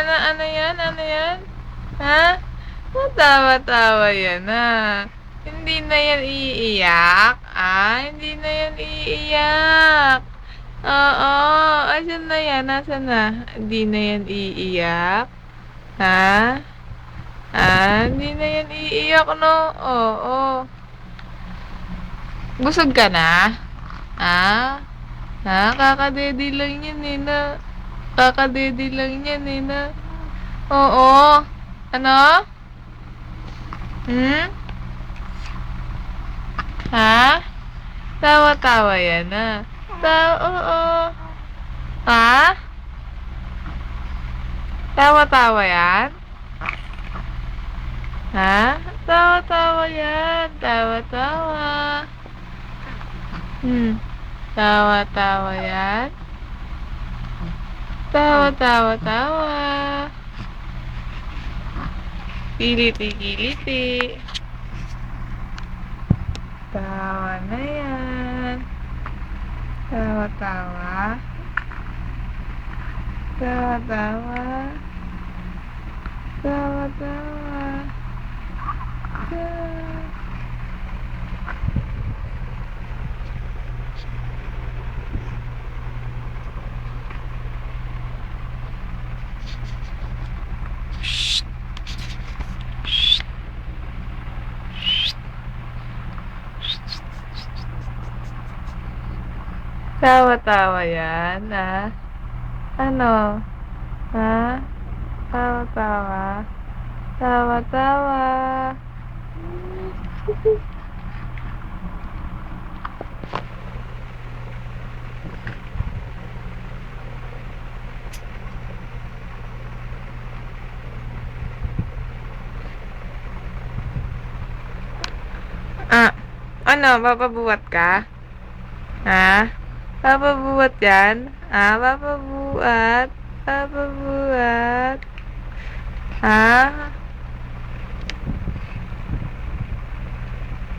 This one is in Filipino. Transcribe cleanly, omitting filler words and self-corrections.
Ano yan? Ano yan? Ha? Matawa-tawa yan, ha? Hindi na yan iiyak? Hindi na yan iiyak. Oo. Asan na yan? Nasaan na? Hindi na yan iiyak? Ha? Hindi na yan iiyak, no? Oo. Busog ka na? Kakadede lang yan, na. Kakadede lang yan, na. Oo. Ano? Ha? Tawa-tawa yan, ha? Oo. Ha? Tawa-tawa yan? Ha? Tawa-tawa yan. Tawa-tawa. Tawa-tawa yan? Tawa-tawa-tawa. Kiliti-kiliti. Tawa na yan. Tawa-tawa. Tawa-tawa. Tawa-tawa. Tawa-tawa yan, ha? Ano? Ha? Tawa-tawa. Tawa-tawa. Ano? Papabuhat ka? Ha? Papabuhat yan? Papabuhat? Papabuhat? Ha?